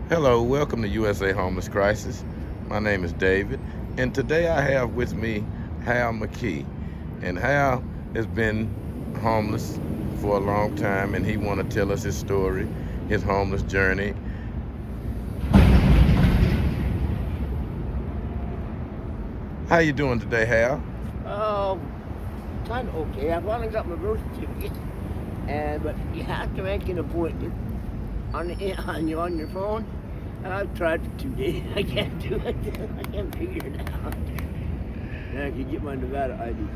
Hello, welcome to USA Homeless Crisis. My name is David, and today I have with me Hal McKee. And Hal has been homeless for a long time, and he want to tell us his story, his homeless journey. How you doing today, Hal? Oh, kind of okay. I finally got my birth certificate, and but you have to make an appointment on your phone. And I've tried for 2 days. I can't do it. I can't figure it out. And I can get my Nevada ID.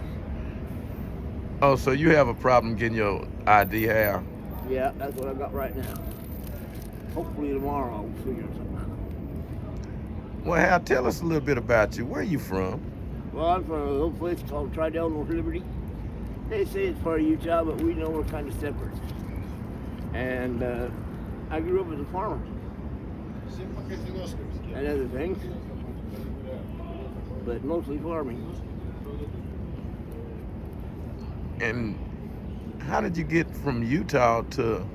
Oh, so you have a problem getting your ID, Hal? Yeah, that's what I got right now. Hopefully tomorrow I'll figure something out. Well, Hal, tell us a little bit about you. Where are you from? Well, I'm from a little place called Tridell, North Liberty. They say it's part of Utah, but we know we're kind of separate. And I grew up as a farmer and other things, but mostly farming. And how did you get from Utah to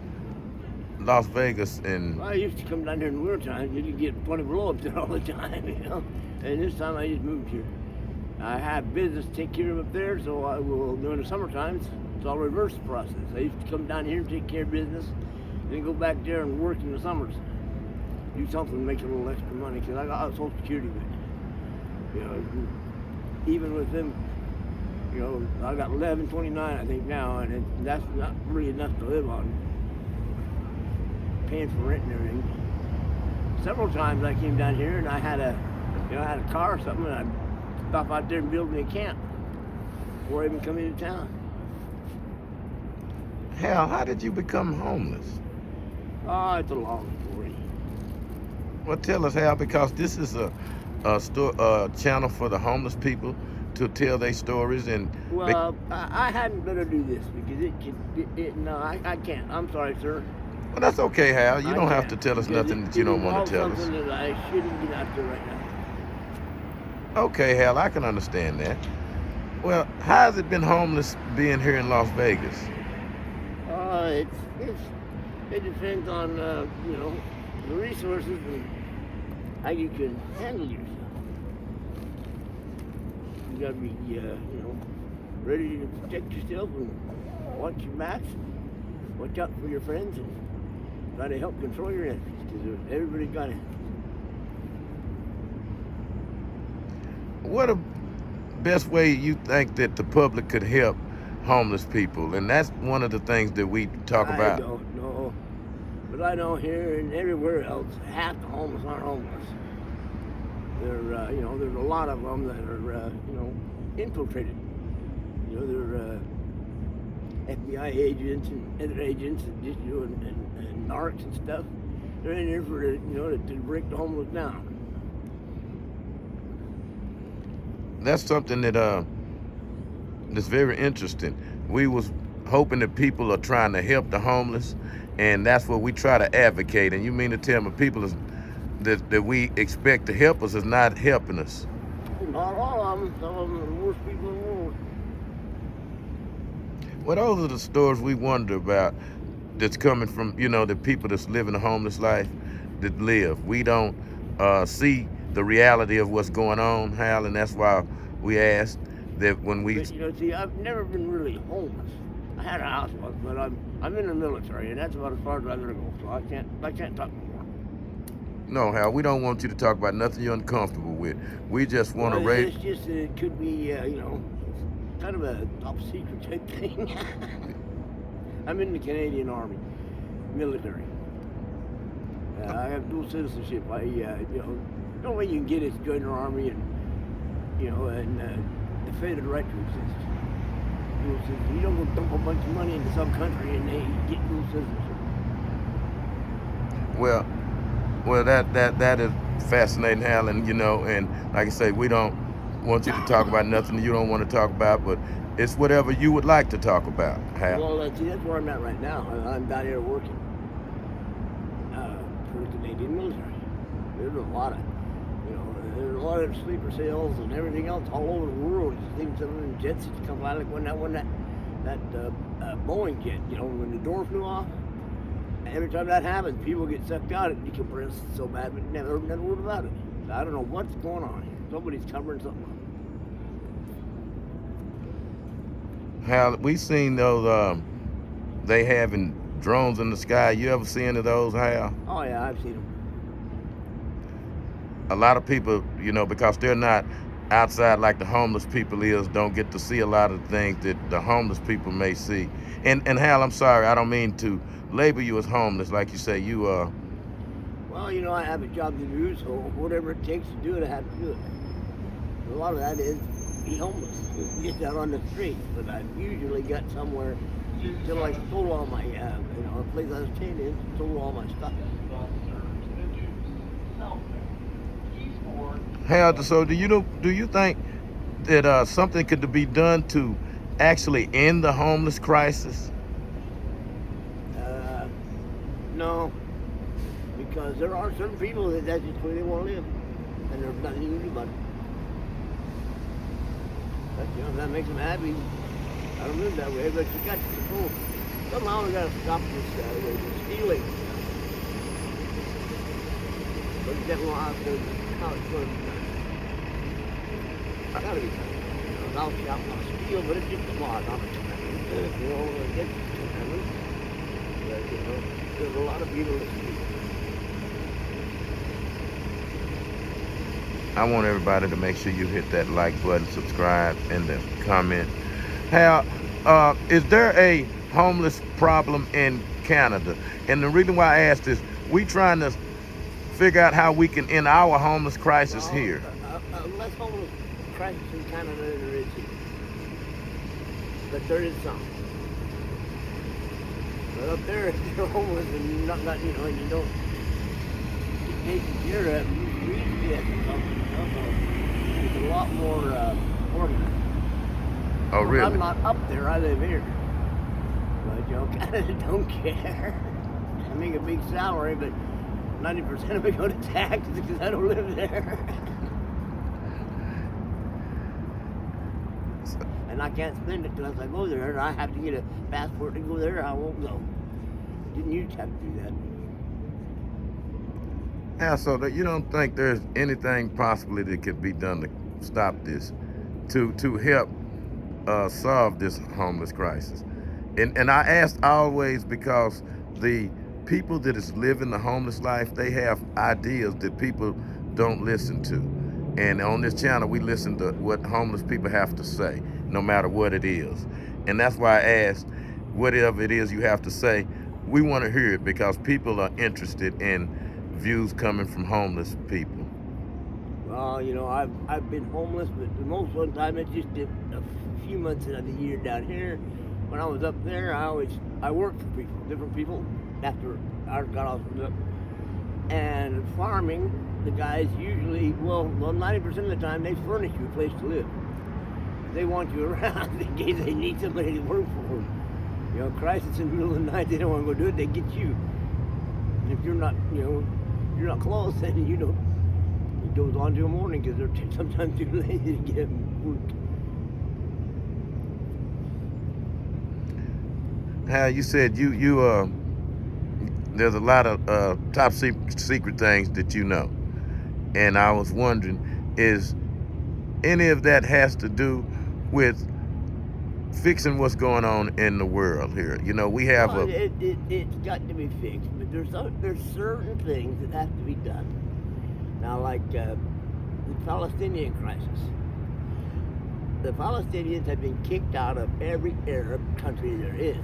Las Vegas? And I used to come down here in the winter time. You could get plenty of blow-ups there all the time, you know. And this time I just moved here. I have business to take care of up there, so I will, during the summer times, so I'll reverse the process. I used to come down here and take care of business, then go back there and work in the summers. Do something to make a little extra money, because I got Social Security with it. You know, even with them, you know, I got 1129 I think now, and that's not really enough to live on. Paying for rent and everything. Several times I came down here and I had a car or something, and I'd stop out there and build me a camp before I even come into town. Hal, how did you become homeless? Oh, it's a long story. Well, tell us, Hal, because this is a channel for the homeless people to tell their stories. And Well, I hadn't better do this because no, I can't. I'm sorry, sir. well, that's okay, Hal. You I don't have to can't, tell us because nothing that you don't want to tell us. something that I shouldn't get out there right now. Okay, Hal, I can understand that. Well, how has it been homeless being here in Las Vegas? It depends on you know, the resources and how you can handle yourself. You gotta be you know, ready to protect yourself and watch your backs, watch out for your friends, and try to help control your enemies, because everybody's got it. What a best way you think that the public could help homeless people? And that's one of the things that we talk I about. don't know, but I know here and everywhere else, half the homeless aren't homeless. They're, you know, there's a lot of them that are, you know, infiltrated. You know, they're FBI agents and other agents and just, you know, and narcs and stuff. They're in here for, you know, to break the homeless down. That's something that that's very interesting. We was hoping that people are trying to help the homeless, and that's what we try to advocate. And you mean to tell me people that we expect to help us is not helping us? Not all of them. Some of them are the worst people in the world. Well, those are the stories we wonder about that's coming from, you know, the people that's living a homeless life that live. We don't see the reality of what's going on, Hal, and that's why we asked that when we... But, you know, see, I've never been really homeless. I had a house once, but I'm in the military, and that's about as far as I'm gonna go. So I can't talk more. No, Hal, we don't want you to talk about nothing you're uncomfortable with. We just want to Well, raise... it's just it could be, you know, kind of a top secret type thing. I'm in the Canadian Army, military. I have dual citizenship. You know, the only way you can get is join the Army and, you know, and defend the right to exist. Dual citizenship. You don't go dump a bunch of money into some country and they get dual citizenship. Well, that is fascinating, Hal, and, you know, and like I say, we don't want you to talk about nothing you don't want to talk about, but it's whatever you would like to talk about, Hal. Well, see, that's where I'm at right now. I'm down here working for the Canadian military. There's a lot of, you know, there's a lot of sleeper cells and everything else all over the world. Even some of them jets that come out, like when that Boeing jet, you know, when the door flew off, every time that happens, people get sucked out and decompressed so bad, but never heard another word about it. I don't know what's going on here. Somebody's covering something up. Hal, we seen those, they having drones in the sky. You ever see any of those, Hal? Oh yeah, I've seen them. A lot of people, you know, because they're not outside like the homeless people is, don't get to see a lot of the things that the homeless people may see. And Hal, I'm sorry, I don't mean to label you as homeless. Like you say, you Well, you know, I have a job to do, so whatever it takes to do it, I have to do it. A lot of that is be homeless, just out on the street. But I've usually got somewhere till I stole all my, the place I was staying in, stole all my stuff. Hal, so do you think that something could be done to actually end the homeless crisis? No, because there are certain people that's just where they want to live, and there's nothing you can do about it. But, you know, if that makes them happy, I don't live that way, but you got to control. Somehow we got to stop this stealing. But you don't know how it's going to be done. It's got to be done. You know, I'll steal, but it's just a law, not a commandment. You know, it's a commandment. But, you know, there's a lot of people that steal. I want everybody to make sure you hit that like button, subscribe, and the comment. Hal, is there a homeless problem in Canada? And the reason why I asked is we trying to figure out how we can end our homeless crisis here. Less homeless crisis in Canada than there is here. But there is some. But up there, if you're homeless and not you know, and you don't get taken care of, you usually get something. It's a lot more organized. Oh, really? I'm not up there, I live here. But, you know, Canada don't care. I make a big salary, but 90% of it go to taxes because I don't live there. And I can't spend it unless I go there, and I have to get a passport to go there, or I won't go. Didn't used to have to do that. Yeah, so that you don't think there's anything possibly that could be done to stop this, to help solve this homeless crisis? And I asked always because the people that is living the homeless life, they have ideas that people don't listen to. And on this channel, we listen to what homeless people have to say, no matter what it is. And that's why I asked, whatever it is you have to say, we want to hear it because people are interested in views coming from homeless people. Well, you know, I've been homeless, but the most one time it's just a few months out of the year down here. When I was up there, I worked for people, different people after I got off the and farming. The guys usually, well, 90% of the time they furnish you a place to live. They want you around in case they need somebody to work for them. You know, crisis in the middle of the night, they don't want to go do it, they get you. And if you're not, you know, you're not close, then you don't. It goes on till morning because they're sometimes too lazy to get them work. Hal, you said there's a lot of top secret things that you know. And I was wondering, is any of that has to do with fixing what's going on in the world here? You know, we have it's got to be fixed, but there's certain things that have to be done. Now, like the Palestinian crisis. The Palestinians have been kicked out of every Arab country there is.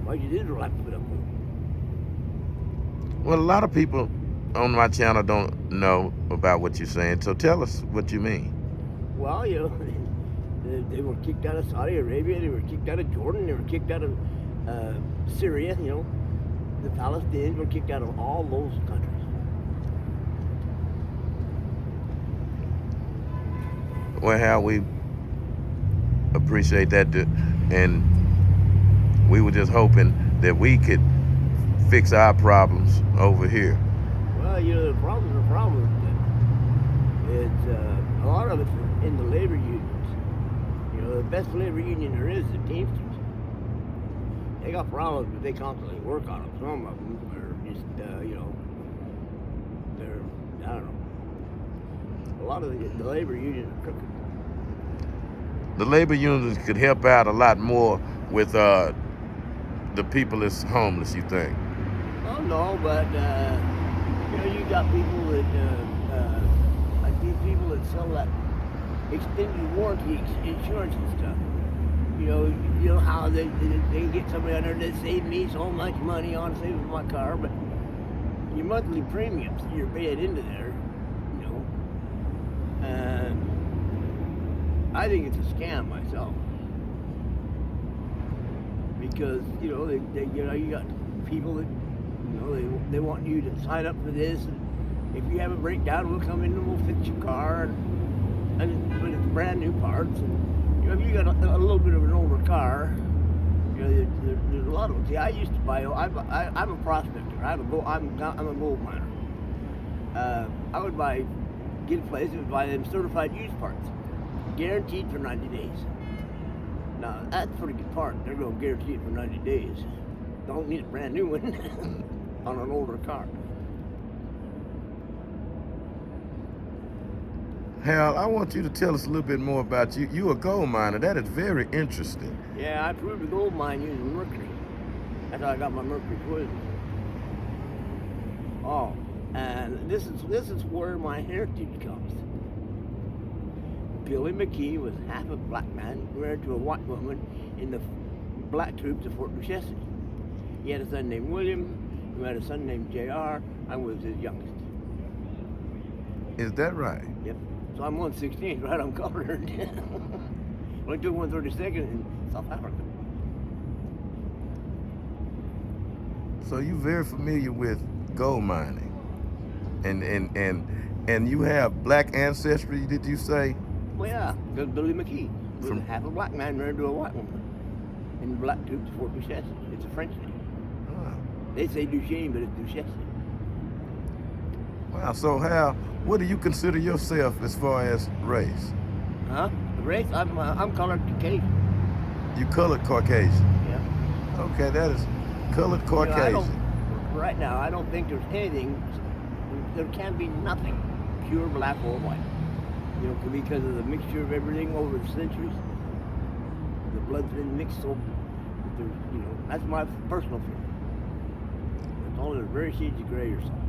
Why did Israel have to put up with them? Well, a lot of people on my channel don't know about what you're saying, so tell us what you mean. Well, you know, they were kicked out of Saudi Arabia, they were kicked out of Jordan, they were kicked out of Syria, you know. The Palestinians were kicked out of all those countries. Well, Hal, we appreciate that, and we were just hoping that we could fix our problems over here. Well, you know, the problems are problems. It's a lot of it's in the labor unions. You know, the best labor union there is the Teamsters. They got problems, but they constantly work on them. Some of them are just, they're, I don't know. A lot of the labor unions are crooked. The labor unions could help out a lot more with the people that's homeless, you think? Oh no, but you got people that like these people that sell that extended warranty insurance and stuff. You know how they get somebody under there that saved me so much money on saving my car, but your monthly premiums you're paying into there, I think it's a scam myself because you got people that they want you to sign up for this, and if you have a breakdown, we'll come in and we'll fix your car, but it's brand new parts. And, if you got a little bit of an older car, there's a lot of them. See, I used to buy. I'm a prospector. I'm a gold miner. I would get a place and buy them certified used parts, guaranteed for 90 days. Now that's a pretty good part. They're going to guarantee it for 90 days. Don't need a brand new one on an older car. Hal, I want you to tell us a little bit more about you. You're a gold miner. That is very interesting. Yeah, I proved a gold mine using mercury. That's how I got my mercury poison. Oh, and this is where my heritage comes. Billy McKee was half a black man married to a white woman in the black troops of Fort Duchesne. He had a son named William, who had a son named J.R. I was his youngest. Is that right? Yep. So I'm 1/16, right on colored. Only took 1/32 in South Africa. So you're very familiar with gold mining, and you have black ancestry. Did you say? Well, yeah, because Billy McKee was half a black man married to a white woman in the black troops of Fort Duchesne. It's a French name. Oh. They say Duchesne, but it's Duchesne. Wow. So Hal, what do you consider yourself as far as race? Huh? The race? I'm colored Caucasian. You colored Caucasian. Yeah. Okay, that is colored Caucasian. Right now, I don't think there's anything. There can be nothing pure black or white. Because of the mixture of everything over the centuries. The blood's been mixed so. That's my personal feeling. It's only very shades of gray or something.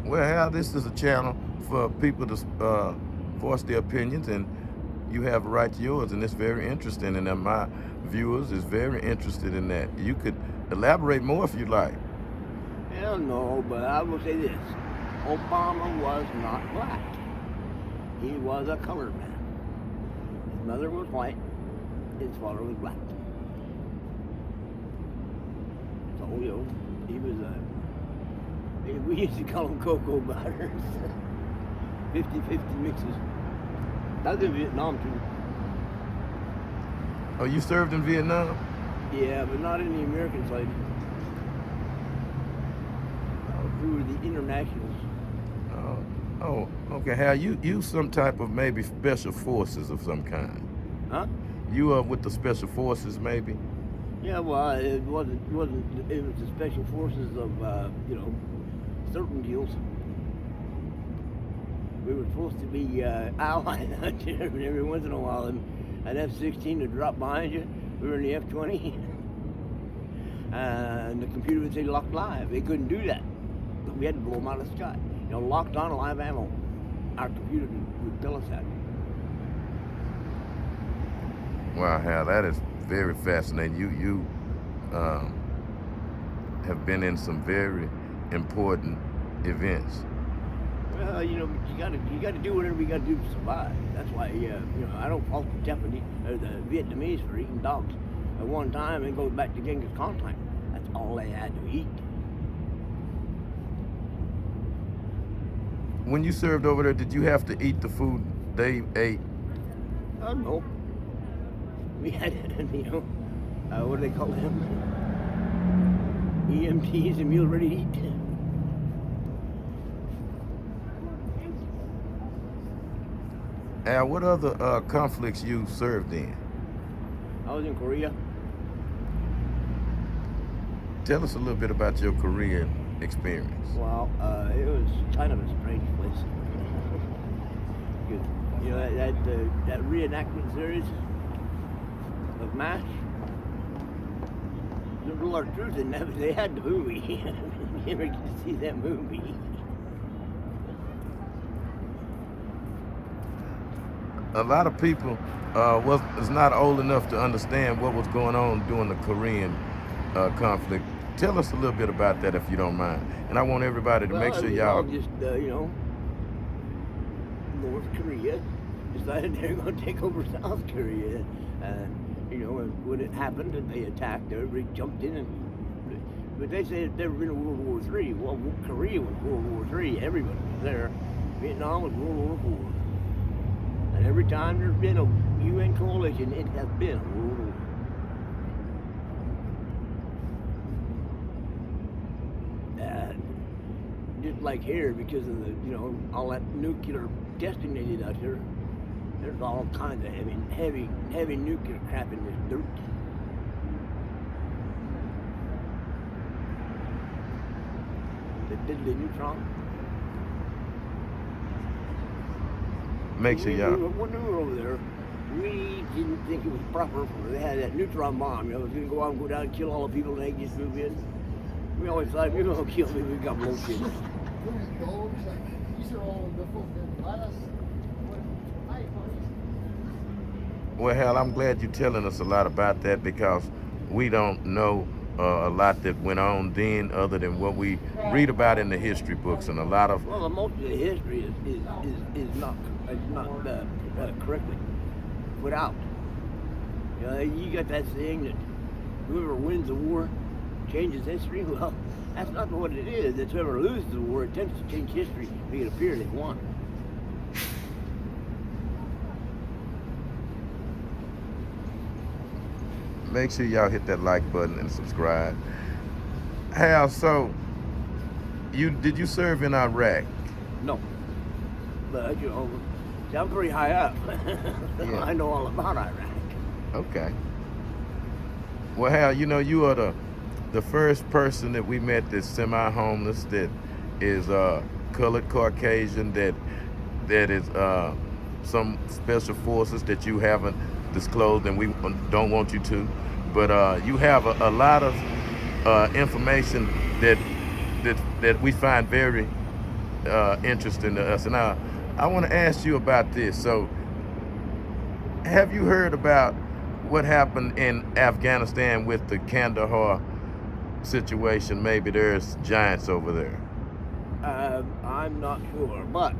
Well, Hal, this is a channel for people to voice their opinions, and you have a right to yours, and it's very interesting, and my viewers is very interested in that. You could elaborate more if you like. Hell no, but I will say this. Obama was not black. He was a colored man. His mother was white, his father was black. So, he was we used to call them cocoa butters. 50-50 mixes. I was in Vietnam too. Oh, you served in Vietnam? Yeah, but not in the American side. We were the internationals. Oh, okay. Hal, you some type of maybe special forces of some kind. Huh? You are with the special forces, maybe? Yeah, well, it wasn't. It was the special forces of certain deals. We were supposed to be allied out there, but every once in a while, an F-16 would drop behind you. We were in the F-20, and the computer would say locked live. They couldn't do that, but we had to blow them out of the sky. Locked on live ammo. Our computer would tell us that. Wow, Hal, that is very fascinating. You have been in some very important events. Well, you got to do whatever you got to do to survive. That's why, I don't fault the Japanese or the Vietnamese for eating dogs. At one time, it goes back to Genghis Khan time. That's all they had to eat. When you served over there, did you have to eat the food they ate? No. We had, what do they call them? EMTs, a meal ready to eat. Al, what other conflicts you served in? I was in Korea. Tell us a little bit about your Korean experience. Well, it was kind of a strange place. 'Cause, that reenactment series of MASH, there's a lot of truth in that, but they had the movie. You never get to see that movie. A lot of people was not old enough to understand what was going on during the Korean conflict. Tell us a little bit about that if you don't mind. And I want everybody to make Well, sure it was all y'all. just, North Korea decided they were going to take over South Korea. And, and when it happened and they attacked, everybody jumped in. But they said they were in World War III. Well, Korea was World War III. Everybody was there. Vietnam was World War IV. And every time there's been a UN coalition, it has been a world war. And just like here, because of the, all that nuclear testing they did out here, there's all kinds of heavy nuclear crap in this dirt. The diddly neutron. Make sure y'all. When we were over there, we didn't think it was proper for they had that neutron bomb. It was going to go out and go down and kill all the people and they just move in. We always thought if we're going to kill me, we got blown shit. Well, hell, I'm glad you're telling us a lot about that because we don't know a lot that went on then other than what we read about in the history books and a lot of. Well, most of the history is not correctly put out. You got that saying that whoever wins the war changes history. Well, that's not what it is. It's whoever loses the war attempts to change history to make it appear they won. Make sure y'all hit that like button and subscribe. Hal, so did you serve in Iraq? No, but see, I'm pretty high up. Yeah. I know all about Iraq. Okay. Well, Hal, you are the first person that we met that's semi-homeless, that is colored Caucasian, that is some special forces that you haven't disclosed and we don't want you to. But you have a lot of information that we find very interesting to us. And I want to ask you about this. So, have you heard about what happened in Afghanistan with the Kandahar situation? Maybe there's giants over there. I'm not sure, but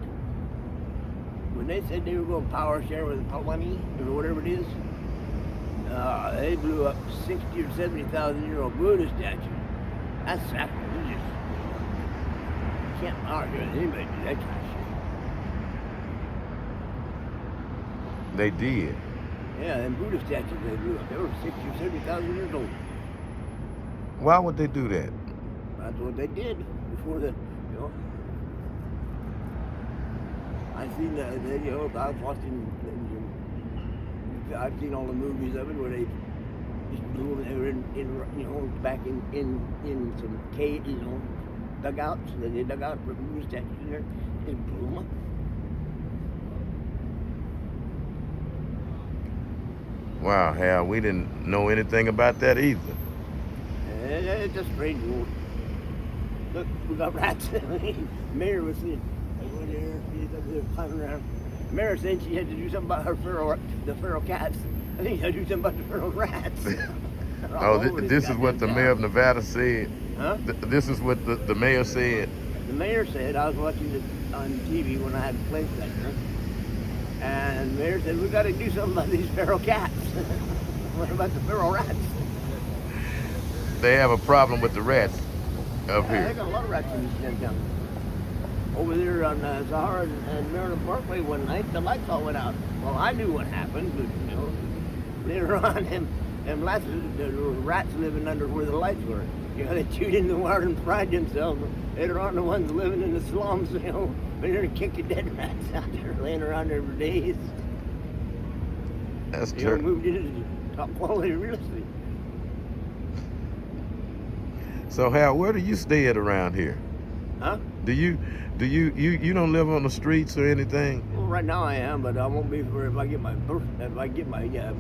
when they said they were going to power share with the Pahlani or whatever it is, they blew up 60 or 70,000-year-old Buddha statue. That's sacrilegious. You can't argue with anybody do that kind of shit. They did. Yeah, them Buddha statues they blew up, they were 60 or 70,000 years old. Why would they do that? That's what they did before I seen I was watching, I've seen all the movies of it where they just blew them. They were in back in some cave, dugouts. They dug out for movie statues in there and blew them up. Wow, Hal, we didn't know anything about that either. It's a strange world. Look, we got rats. Mayor was saying, she's up there climbing around. Mayor said she had to do something about the feral cats. I think she had to do something about the feral rats. This is what the mayor of Nevada said. Huh? This is what the mayor said. The mayor said, I was watching it on TV when I had the place back there, and the mayor said, we got to do something about these feral cats. What about the feral rats? They have a problem with the rats up They here. got a lot of rats in this damn town. Over there on Zahara and Maryland Parkway one night, the lights all went out. Well, I knew what happened, but later on, them rats living under where the lights were. They chewed in the wire and fried themselves. Later on, the ones living in the slums, they're kicking dead rats out there, laying around there for days. That's true. Moved into top quality real estate. So Hal, where do you stay at around here? Huh? You don't live on the streets or anything? Well, right now I am, but I won't be for if I get my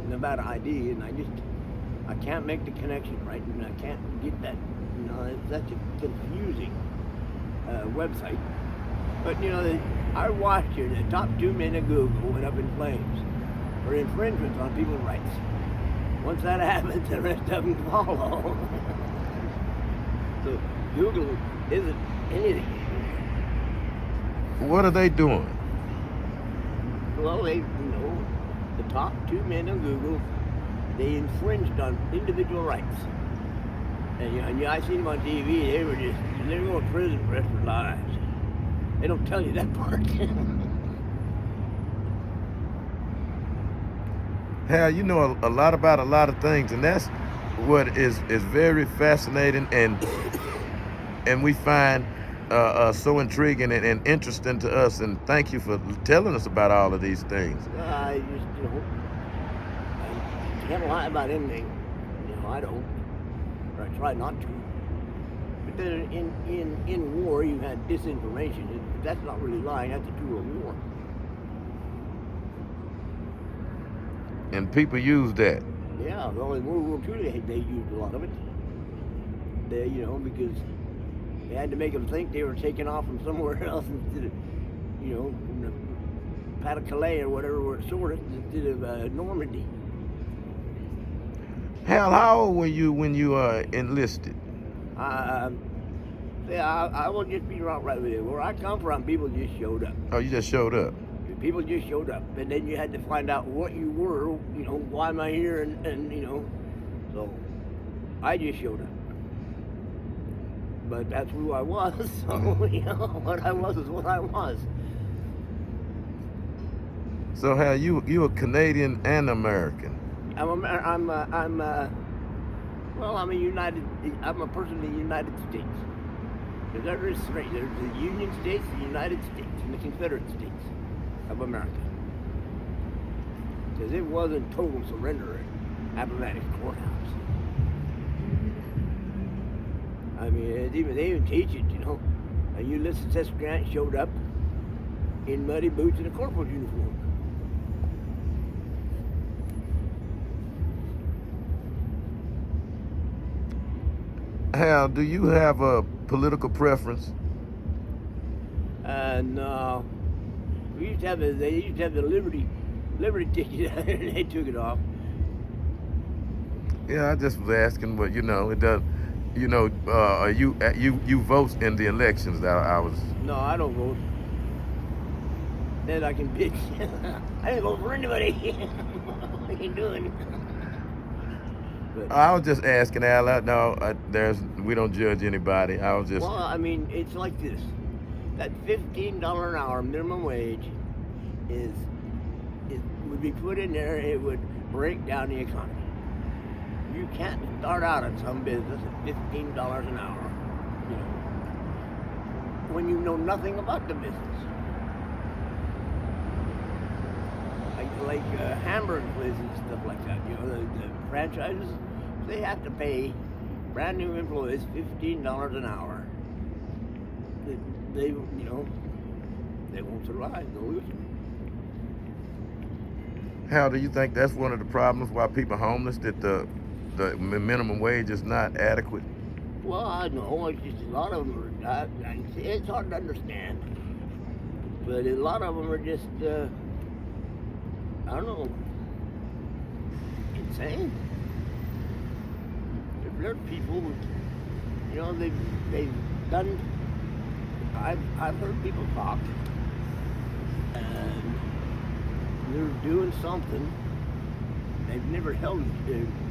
Nevada ID, and I can't make the connection right, and I can't get that. You know, it's such a confusing website. But you know, I watched it. The top 2 men of Google went up in flames for infringements on people's rights. Once that happens, the rest of them follow. So Google isn't anything. What are they doing? Well, the top 2 men on Google, they infringed on individual rights. And I seen them on TV. They were going to prison for the rest of their lives. They don't tell you that part. Hal, you know a lot about a lot of things, and that's what is very fascinating, and we find so intriguing and interesting to us. And thank you for telling us about all of these things. I just, I can't lie about anything. I don't, or I try not to. But then in war, you had disinformation. That's not really lying. That's a tool of war. And people use that. Yeah, well, in World War II, they used a lot of it. Because they had to make them think they were taking off from somewhere else instead of, from the Pas-de-Calais or whatever, where it's sort of, instead of Normandy. Hal, how old were you when you enlisted? I will just be right with you. Where I come from, people just showed up. Oh, you just showed up. People just showed up, and then you had to find out what you were. Why am I here? And so I just showed up. But that's who I was. So what I was is what I was. So Hal, you a Canadian and American? I'm a person in the United States. There is three. There's the Union States, the United States, and the Confederate States of America. Because it wasn't total surrender at Appomattox Courthouse. I mean, they even teach it, Ulysses S. Grant showed up in muddy boots and a corporal's uniform. Hal, do you have a political preference? No. They used to have the Liberty ticket, and they took it off. Yeah, I just was asking, but it does. You vote in the elections? That I was. No, I don't vote. Then I can bitch. I didn't vote for anybody. What are you doing? But, I was just asking, Al. We don't judge anybody. I was just. Well, I mean, it's like this. That $15 an hour minimum wage would be put in there. It would break down the economy. You can't start out in some business at $15 an hour, when you know nothing about the business. Like hamburger places and stuff like that, the franchises, they have to pay brand new employees $15 an hour. They won't survive. They'll lose them. How do you think that's one of the problems why people are homeless? That the minimum wage is not adequate? Well, I know. It's just a lot of them are. It's hard to understand, but a lot of them are just. I don't know. Insane. There's people, they've done. I've heard people talk, and they're doing something. They've never held.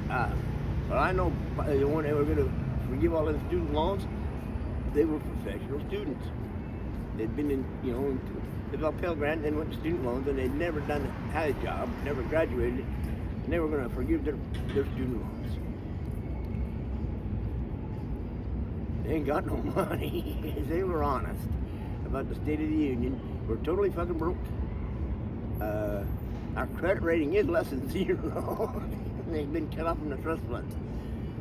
But I know when they were going to forgive all the student loans, they were professional students. They'd been in, developed Pell Grant, then went to student loans, and they'd never had a job, never graduated, and they were going to forgive their student loans. They ain't got no money. They were honest about the State of the Union. We're totally fucking broke. Our credit rating is less than 0. They've been cut off from the trust funds,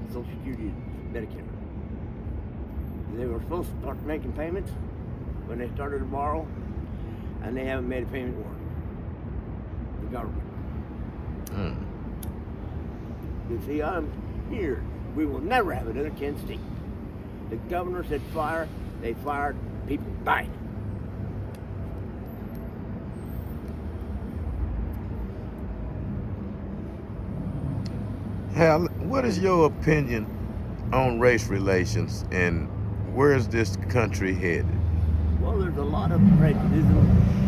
Social Security, Medicare. They were supposed to start making payments when they started to borrow, and they haven't made a payment for it. The government. Mm. You see, I'm here. We will never have it in Kansas State. The governor said fire, they fired, people died. Hal, what is your opinion on race relations and where is this country headed? Well, there's a lot of prejudice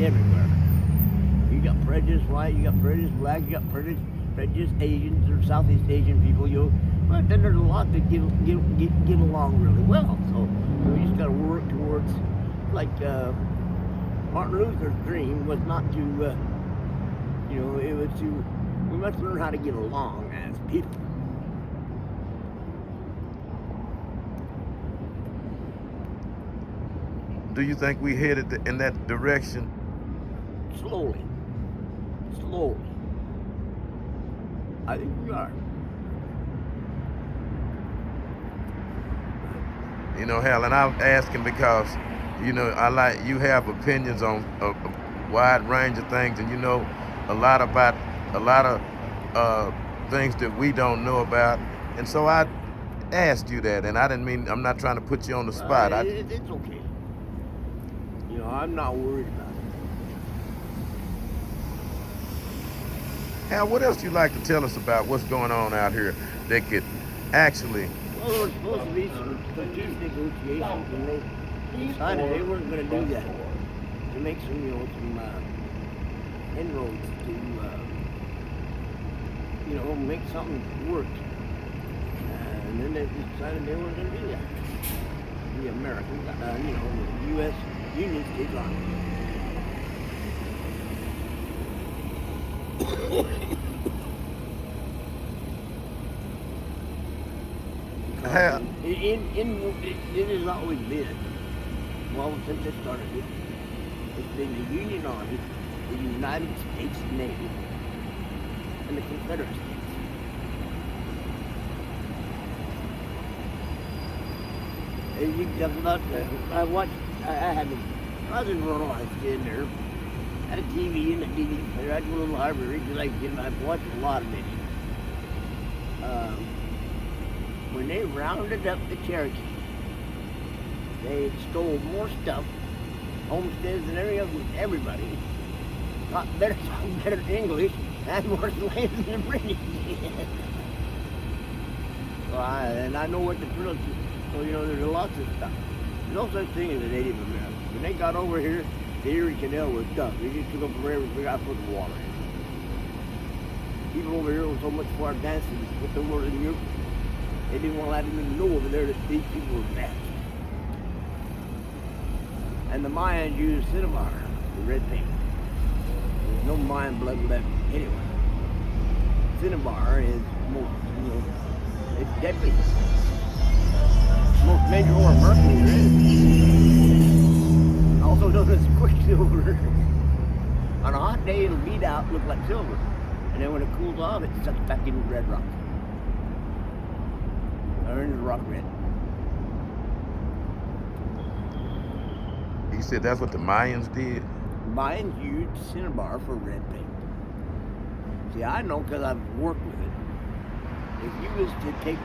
everywhere. You got prejudice white, you got prejudice black, you got prejudice Asians or Southeast Asian people. But then there's a lot that get along really well. So we just got to work towards, like Martin Luther's dream was not to, it was to. We must learn how to get along as people. Do you think we headed in that direction? Slowly. I think we are. You know, Hal, and I'm asking because, I like you have opinions on a wide range of things, and you know a lot about a lot of things that we don't know about, and so I asked you that, and I'm not trying to put you on the spot. It's okay. I'm not worried about it. Hal, what else you like to tell us about what's going on out here that could actually? Well, there was supposed to be some peace negotiations, and they decided they weren't going to do that to make some inroads to, make something work. And then they decided they weren't going to do that. The Americans, the U.S. Union States Army. It has always been, well, since it started, it's been the Union Army, the United States Navy, and the Confederate States. And you can talk about, I was in Rhode Island, sitting there, had a TV in the DVD player, I had a little library, because I've watched a lot of it. When they rounded up the Cherokees, they stole more stuff, homesteads and everybody, got better English, had more slaves than the British did. And I know what the drill is. So, there's lots of stuff. There's no such thing as a Native American. When they got over here, the Erie Canal was done. They just took them forever to figure out how to put the water in. People over here were so much for advanced with the world in Europe. They didn't want to let them know over there that these people were advanced. And the Mayans used cinnabar, the red paint. There's no Mayan blood left anyway. Cinnabar is most, it's deadly. Most major ore of mercury there is. Also known as quicksilver. On a hot day, it'll beat out, look like silver. And then when it cools off, it sucks back into red rock. Turns rock red. You said that's what the Mayans did? Mayans used cinnabar for red paint. See, I know because I've worked with it. If you was to take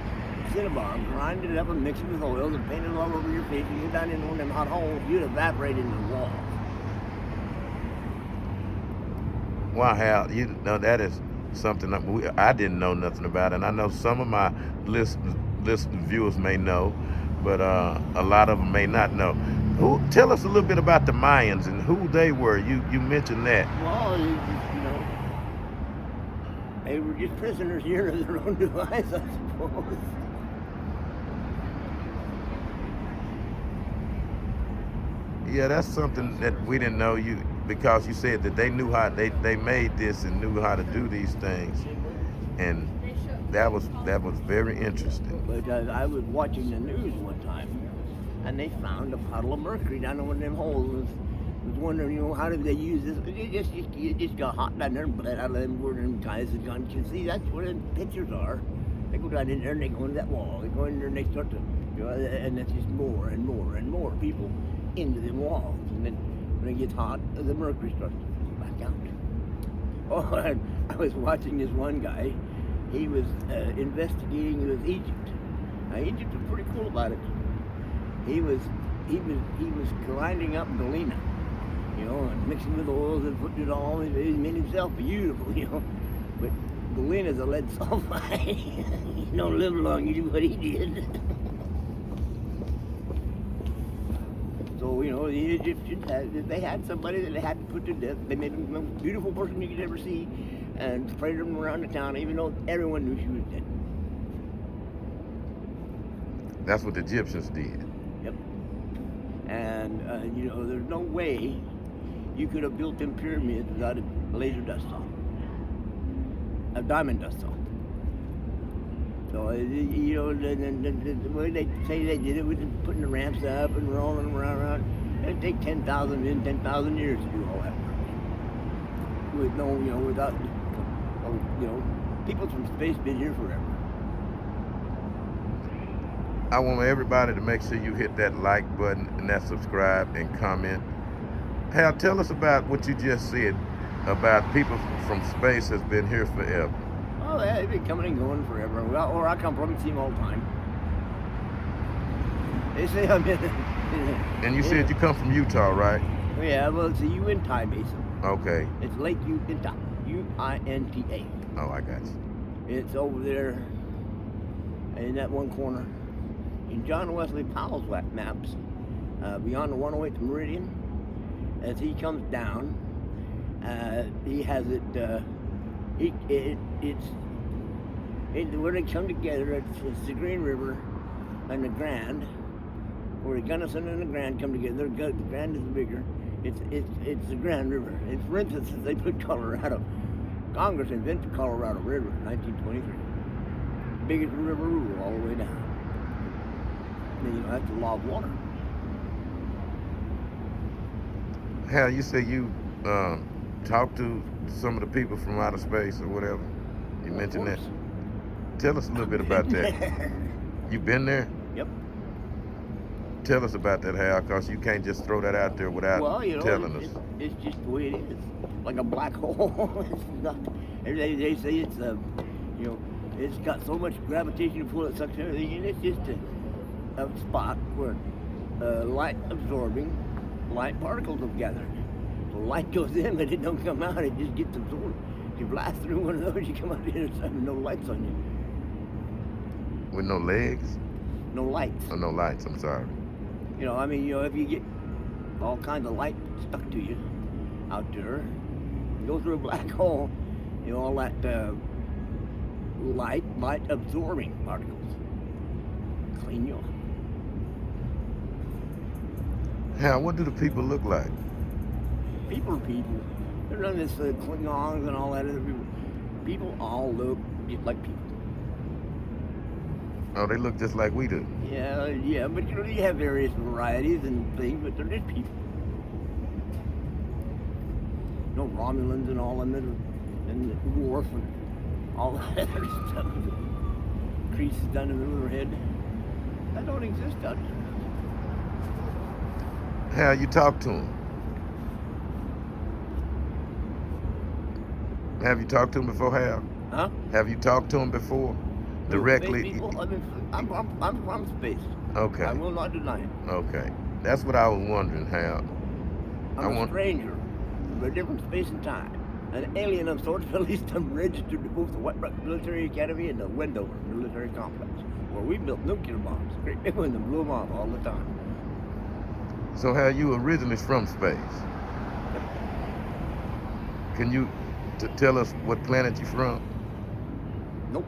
cinnabar, grind it up and mix it with oil and paint it all over your face and get down in one of them hot holes, you'd evaporate into the wall. Wow, Hal, that is something that I didn't know nothing about, and I know some of my listeners, viewers may know, but a lot of them may not know. Tell us a little bit about the Mayans and who they were. You mentioned that. Well, they were just prisoners here of their own device, I suppose. Yeah, that's something that we didn't know because you said that they knew how they made this and knew how to do these things, and that was very interesting. But I was watching the news one time, and they found a puddle of mercury down in one of them holes. I was wondering, how did they use this? It just got hot down there and bled out of them where them guys had gone. You see, that's where the pictures are. They go down in there and they go into that wall. They go in there and they start to You know, and that's just more and more and more people into them walls. And then when it gets hot, the mercury starts to flow back out. Oh, and I was watching this one guy. He was investigating with Egypt. Now, Egypt was pretty cool about it. He was grinding up galena, you know, and mixing with oils and putting it all. He made himself beautiful, you know. But galena's a lead sulfide. You don't live long, you do what he did. So, you know, the Egyptians, they had somebody that they had to put to death. They made him the most beautiful person you could ever see and paraded him around the town, even though everyone knew she was dead. That's what the Egyptians did. Yep. And, you know, there's no way you could have built them pyramids without a laser dust saw, a diamond dust saw. So, you know, the way they say they did it was putting the ramps up and rolling them around. It'd take 10,000 years to do all that work. With no, you know, without, you know, people from space been here forever. I want everybody to make sure you hit that like button and that subscribe and comment. Hal, tell us about what you just said about people from space has been here forever. Oh, yeah, they've been coming and going forever. Well, where I come from, I see them all the time. They say I'm in. And you said you come from Utah, right? Yeah, well, it's a Uinta Basin. Okay. It's Lake Uinta, U-I-N-T-A. Oh, I got you. It's over there in that one corner. In John Wesley Powell's maps, beyond the 108th meridian, as he comes down, he has it. Where they come together, it's the Green River and the Grand, where the Gunnison and the Grand come together. The Grand is bigger. It's the Grand River. And for instance, they put Colorado. Congress invented Colorado River in 1923. Biggest river rule all the way down. And, you know, that's the law of water. Hal, you say you talked to some of the people from outer space or whatever. You mentioned that. Tell us a little bit about that. You been there? Yep. Tell us about that, Hal, because you can't just throw that out there without telling us. It's just the way it is. Like a black hole. It's not. They say it's you know, it's got so much gravitational pull it sucks everything, and it's just a spot where light absorbing light particles have gathered. So light goes in, but it don't come out. It just gets absorbed. If you blast through one of those, you come out the other side with no lights on you. With no legs? No lights. Oh, no lights. I'm sorry. You know, I mean, you know, if you get all kinds of light stuck to you out there, you go through a black hole, you know, all that light absorbing particles clean you off. Hal, what do the people look like? People are people. They're none of this Klingons and all that other people. People all look just like people. Oh, they look just like we do. Yeah, but you know, you have various varieties and things, but they're just people. You know, Romulans and all them, and the Worf and all that other stuff. Creases down in the middle of their head. That don't exist out there. Hal, you talk to them. Have you talked to them before, Hal? Huh? Have you talked to them before? Directly? Space people? I'm from space. Okay. I will not deny it. Okay. That's what I was wondering, Hal. I'm a stranger from a different space and time. An alien of sorts, but at least I'm registered to both the White Rock Military Academy and the Wendover Military Complex, where we built nuclear bombs, great big ones, and blew them off all the time. So, Hal, you originally from space. Can you tell us what planet you're from? Nope.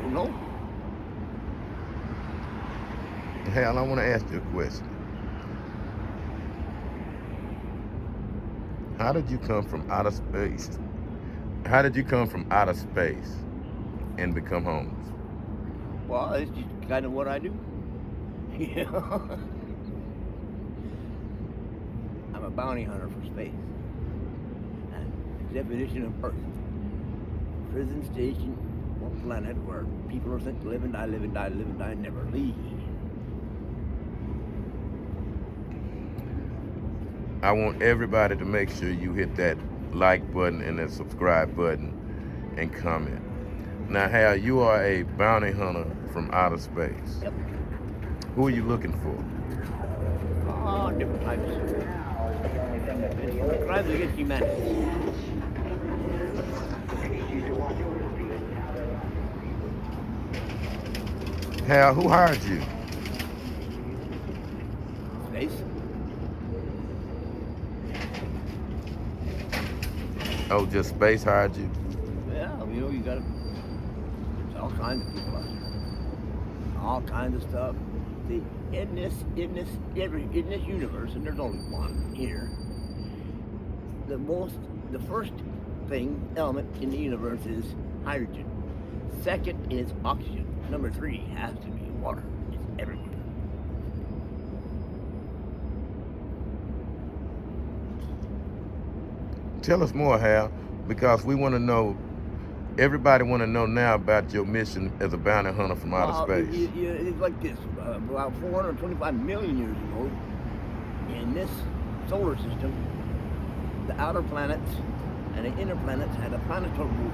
Don't know. Hal, I want to ask you a question. How did you come from outer space? How did you come from outer space and become homeless? Well, it's just kind of what I do. You know? I'm a bounty hunter for space. And definition of Earth. Prison station, a planet where people are think live and die, live and die, live and die, and never leave. I want everybody to make sure you hit that like button and that subscribe button and comment. Now, Hal, you are a bounty hunter from outer space. Yep. Who are you looking for? Oh, different types. It's crimes against humanity. Hal, who hired you? Space. Oh, just space hired you? Yeah, you know, you got all kinds of people out there. All kinds of stuff. See, in this universe, and there's only one here, the first element in the universe is hydrogen. Second is oxygen. Number 3 has to be water. It's everywhere. Tell us more, Hal, because we want to know. Everybody want to know now about your mission as a bounty hunter from outer space. It's like this. About 425 million years ago, in this solar system, the outer planets and the inner planets had a planetary war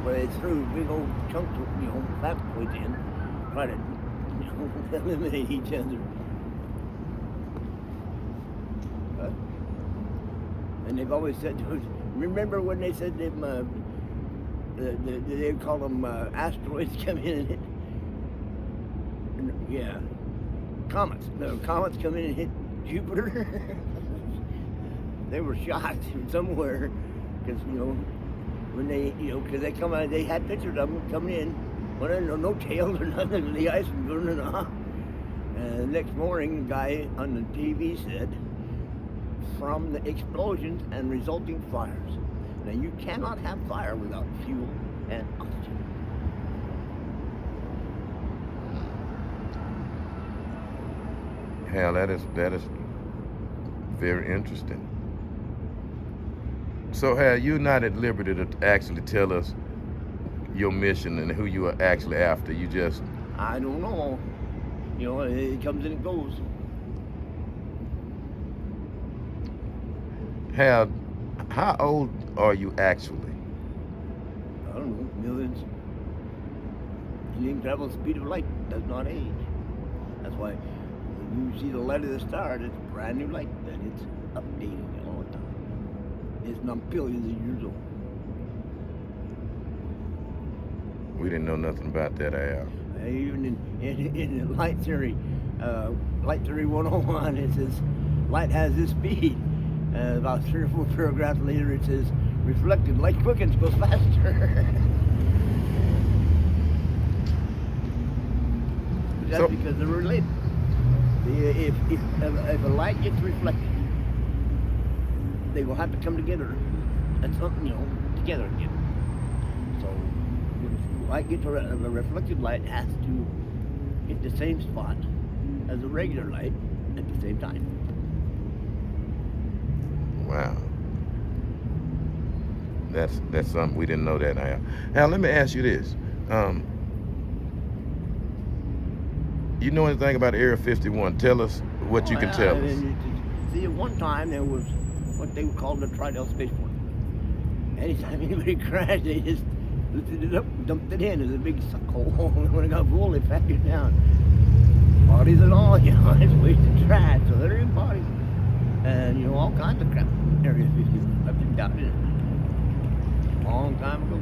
where they threw big old chunks of, planetoids in, try to, eliminate each other. And they've always said, remember when they said they call them asteroids come in and hit? Yeah, comets. No, comets come in and hit Jupiter. They were shocked somewhere because when they because they come out, they had pictures of them coming in. Well, there no tails or nothing. The ice was burning off. And the next morning, the guy on the TV said, from the explosions and resulting fires. Now, you cannot have fire without fuel and oxygen. Hal, that is very interesting. So, Hal, you're not at liberty to actually tell us your mission and who you are actually after. You just... I don't know. It comes and it goes. Hal, how old are you actually? I don't know, millions. You can travel the speed of light, does not age. That's why when you see the light of the stars, it's brand new light, and it's updating all the time. It's not billions of years old. We didn't know nothing about that, Hal. Even in light theory 101, it says light has this speed. About 3 or 4 paragraphs later, it says reflected light quickens, goes faster. That's because they're related. If a light gets reflected, they will have to come together and something, together again. So when light gets a reflected light has to hit the same spot as a regular light at the same time. Wow. That's something we didn't know that, Hal. Hal, let me ask you this. You know anything about Area 51? Tell us what you can tell us. See, at one time there was what they called the Tridel spaceport. Anytime anybody crashed, they just lifted it up, dumped it in as a big suck hole. And when it got full, they packed it down. Bodies and all, it's wasted trash. So they're in bodies. And all kinds of crap. Area 51. I've been down in it a long time ago.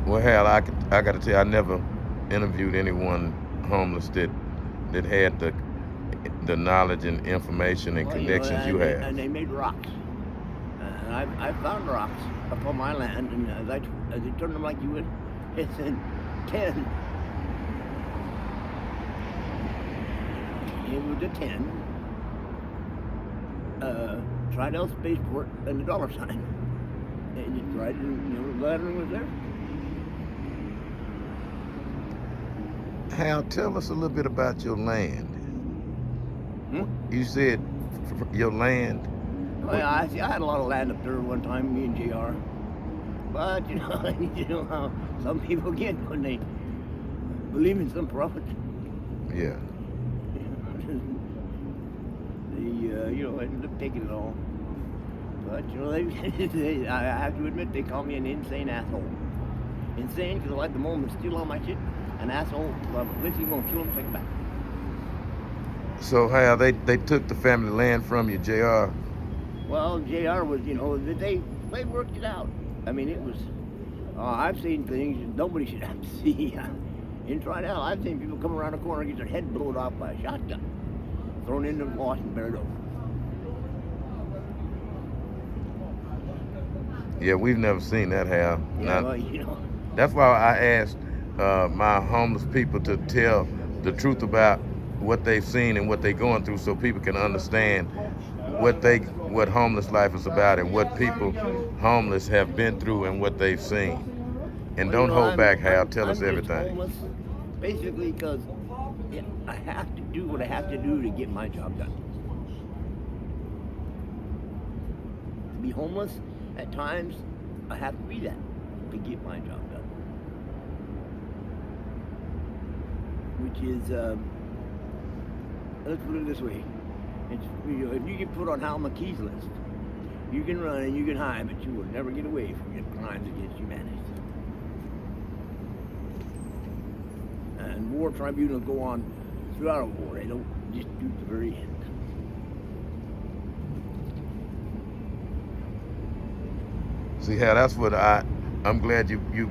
Well, Hal, I got to tell you, I never interviewed anyone homeless that had the knowledge and information and connections you have. And they made rocks. And I found rocks up on my land, and as I turn them like you would, it's in 10. It was a 10. Tridel spaceport and the dollar sign. And you tried, and the lettering was there. Hal, tell us a little bit about your land. You said your land. Oh, yeah, I had a lot of land up there one time, me and JR. But you know, you know how some people get when they believe in some prophet. Yeah. They you know, ended up taking it all. But you know, I have to admit, they call me an insane asshole. Insane because I let the moment steal all my shit. An asshole. Well, eventually gonna kill him, take it back. So how they took the family land from you, JR? Well, JR was, you know, they worked it out. I mean, it was. I've seen things that nobody should have to see. In Trinidad, I've seen people come around the corner and get their head blown off by a shotgun, thrown into the wash and buried over. Yeah, we've never seen that, Hal. Yeah, well, you know. That's why I asked my homeless people to tell the truth about what they've seen and what they're going through, so people can understand what homeless life is about and what people homeless have been through and what they've seen. And Well, don't you know, hold back, Hal. Tell I'm us just everything. Homeless, basically, because I have to do what I have to do to get my job done. To be homeless, at times, I have to be that to get my job done. Which is, let's put it this way: it's, you know, if you get put on Hal McKee's list, you can run and you can hide, but you will never get away from your crimes against humanity. And war tribunals go on throughout a war. They don't just do it at the very end. See, Hal, that's what I'm glad you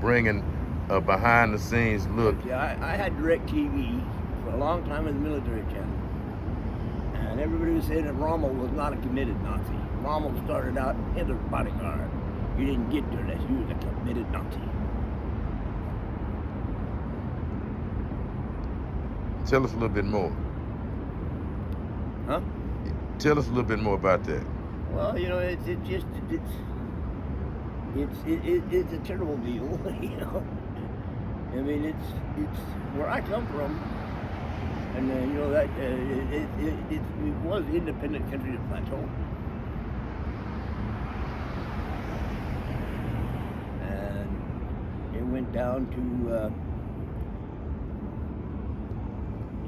bringing a behind the scenes look. Yeah, I had DirecTV for a long time in the military channel. And everybody was saying that Rommel was not a committed Nazi. Rommel started out Hitler's bodyguard. You didn't get there unless you was a committed Nazi. Tell us a little bit more. Huh? Tell us a little bit more about that. Well, you know, it's a terrible deal, you know. I mean, it's where I come from, and you know that it was independent country of Plateau, and it went down to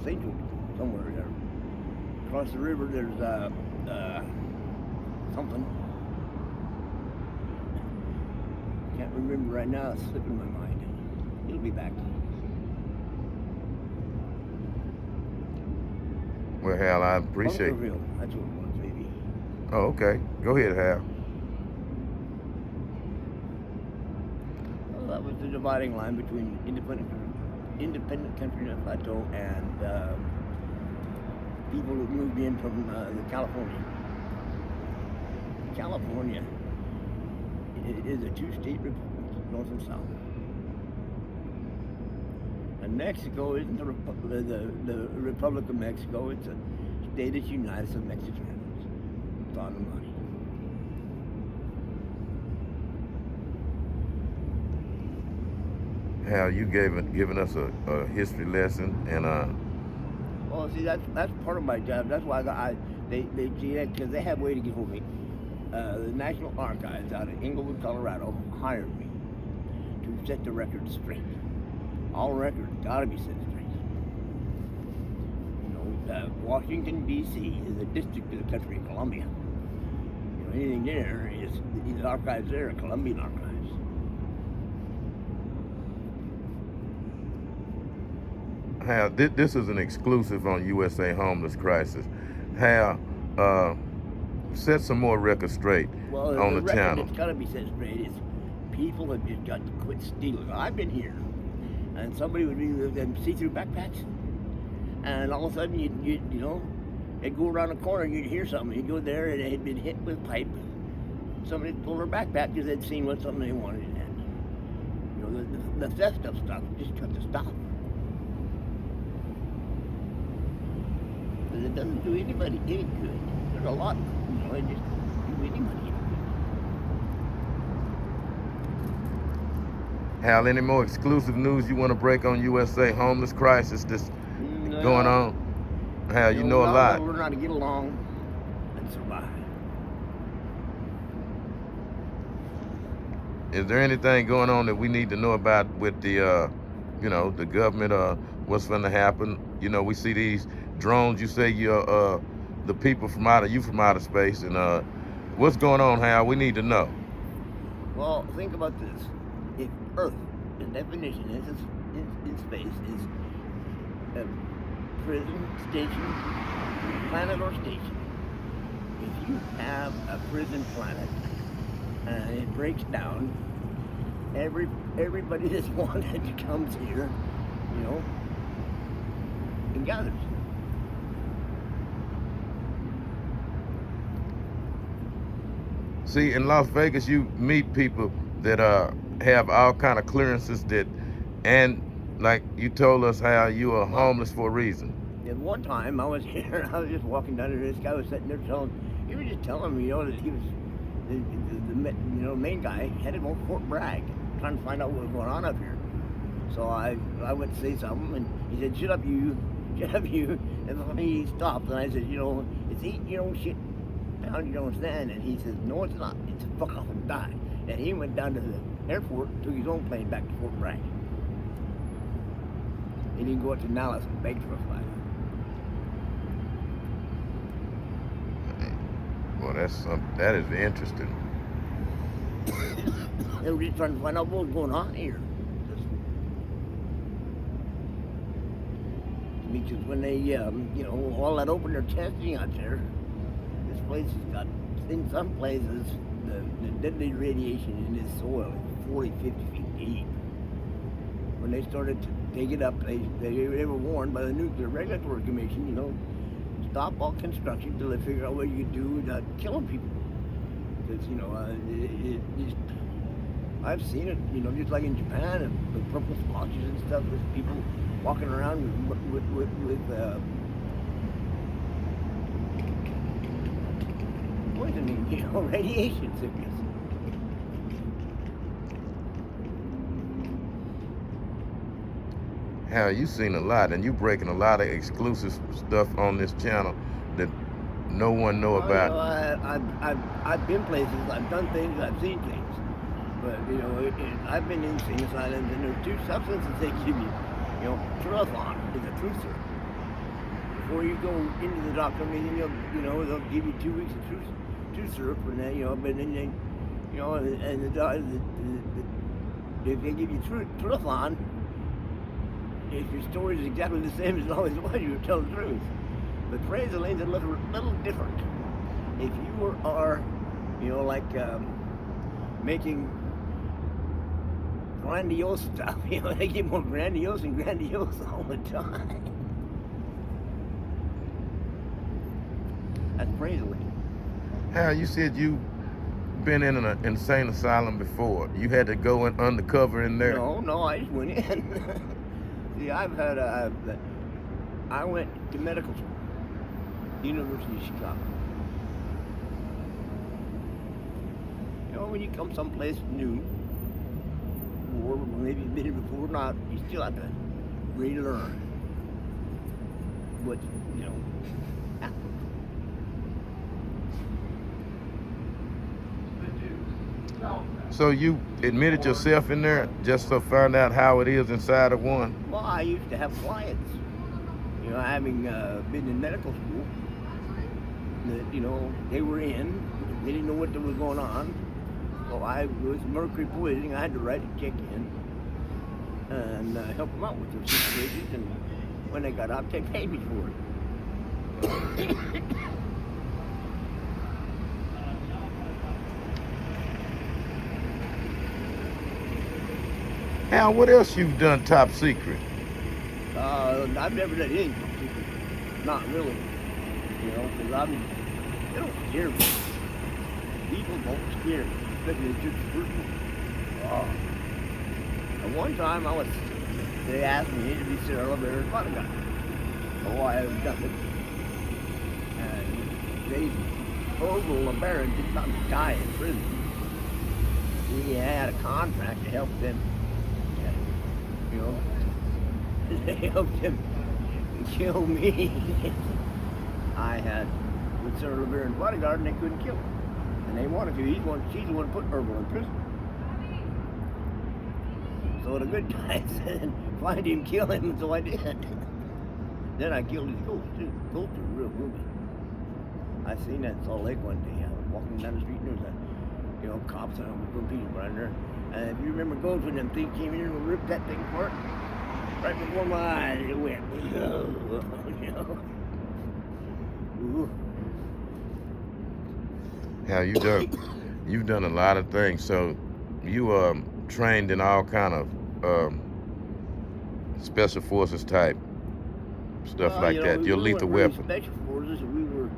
St. George, somewhere there. Across the river, there's something. Can't remember right now. It's slipping my mind. It'll be back. Well, Hal, I appreciate. Bunkerville. That's what it was, maybe. Oh, okay. Go ahead, Hal. Well, that was the dividing line between independent country of Plateau and people who moved in from California. California is a two-state republic, north and south. And Mexico isn't the Republic of Mexico. It's a Status United of Mexicanos. It's on the money. Hal, you given us a history lesson, and Well, see, that's part of my job. That's why they see that because they have a way to get hold of me. The National Archives out of Inglewood, Colorado, hired me to set the record straight. All records gotta be set straight. You know, Washington D.C. is a district of the country of Columbia. You know, anything there is these archives there are Colombian archives. Hal, this is an exclusive on USA Homeless Crisis. Hal, set some more records straight on the channel. It's got to be set straight. It's people have just got to quit stealing. I've been here, and somebody would be with them see-through backpacks, and all of a sudden you know, they'd go around the corner and you'd hear something. You'd go there and it had been hit with pipe. Somebody pulled their backpack because they'd seen something they wanted in it. You know, the theft of stuff just got to stop. Because it doesn't do anybody any good. There's a lot, you know, it just doesn't do anybody any good. Hal, any more exclusive news you want to break on USA Homeless Crisis that's going on? Hal, you know a lot. We're trying to get along and survive. Is there anything going on that we need to know about with the, the government? What's going to happen? We see these drones. You say you're the people from outer space, and what's going on, Hal? We need to know. Well, think about this. If Earth, the definition is in space, is a prison, station, planet or station. If you have a prison planet and it breaks down, everybody that's wanted comes here, and gathers. See, in Las Vegas, you meet people that have all kind of clearances and like you told us how you are homeless for a reason. At one time, I was here, I was just walking down there, this guy was sitting there he was just telling me, that he was, the main guy headed over Fort Bragg, trying to find out what was going on up here. So I went to say something, and he said, shut up you, and he stopped, and I said, it's eating your own shit down, you don't understand, and he says, no it's not, it's fuck off and die. And he went down to the airport, took his own plane back to Fort Bragg. He didn't go up to Dallas and beg for a flight. Well, that is interesting. They were just trying to find out what was going on here. Because when they, all that open their testing out there, this place has got, in some places, the deadly radiation in this soil is 40, 50 feet deep. When they started to dig it up, they were warned by the Nuclear Regulatory Commission, stop all construction till they figure out what you can do without killing people. Because, I've seen it, just like in Japan, and the purple splotches and stuff with people walking around with poisoning, radiation sickness. Hal, you've seen a lot, and you breaking a lot of exclusive stuff on this channel that no one know about. I've been places, I've done things, I've seen things, but I've been in insane asylums, and there's two substances they give you. Truathlon is a truth syrup. Before you go into the doctor meeting, they'll give you 2 weeks of truth syrup, and then but then they, if they give you Truathlon, if your story is exactly the same as it always was, you would tell the truth. But Prazoline's a little different. If you are, making grandiose stuff, they get more grandiose and grandiose all the time. That's Prazoline. Hal, you said you been in an insane asylum before. You had to go in undercover in there? No, I just went in. See, I went to medical school, University of Chicago. When you come someplace new, or maybe you've been here before or not, you still have to relearn what, happened. So you admitted yourself in there just to find out how it is inside of one? Well, I used to have clients, having been in medical school, that, they were in, they didn't know what was going on. So I was mercury poisoning, I had to write a check in and help them out with their situations, and when they got out, they paid me for it. Hal, what else you've done top secret? I've never done anything top secret. Not really. Because they don't scare me. People don't scare me, especially the church person. At one time, they asked me to be Sarah LeBaron's bodyguard. Oh, I have done it. Orville LeBaron did not die in prison. He had a contract to help them. They helped him kill me. I had with Sarah LeBaron's bodyguard, and they couldn't kill him. And they wanted to. She's the one who put Orville in prison. So the good guy said, find him, kill him, and so I did. Then I killed his ghost too. Ghost was a real movie. I seen that in Salt Lake one day. I was walking down the street and there was cops and some people around there. And if you remember Ghost when them things came in and ripped that thing apart, right before my eyes it went. Ooh. How you've done a lot of things. So you trained in all kind of special forces type stuff like that. Your lethal weapon. Special forces. We were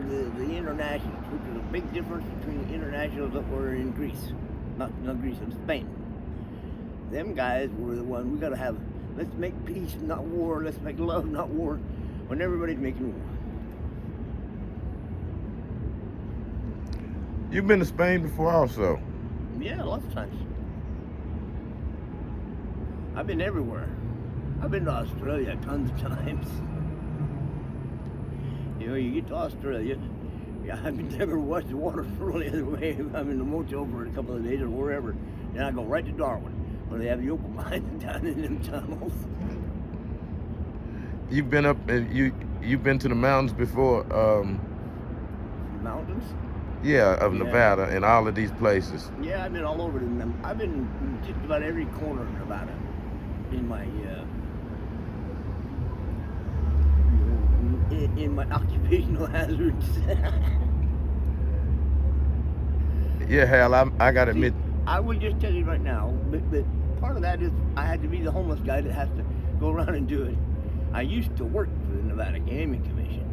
the internationals, which is a big difference between the internationals that were in Greece, not Greece, in Spain. Them guys were the one we gotta have. Let's make peace, not war. Let's make love, not war. When everybody's making war. You've been to Spain before, also. Yeah, lots of times. I've been everywhere. I've been to Australia tons of times. You get to Australia, I've never watched the water really the way I'm in the motel for a couple of days or wherever. Then I go right to Darwin, where they have the open mines down in them tunnels. You've been up, you've been to the mountains before. Mountains? Yeah, of Nevada and all of these places. Yeah, I've been all over them. I've been in just about every corner of Nevada in my in my occupational hazards. Yeah, Hal, I gotta admit. I will just tell you right now, but part of that is I had to be the homeless guy that has to go around and do it. I used to work for the Nevada Gaming Commission,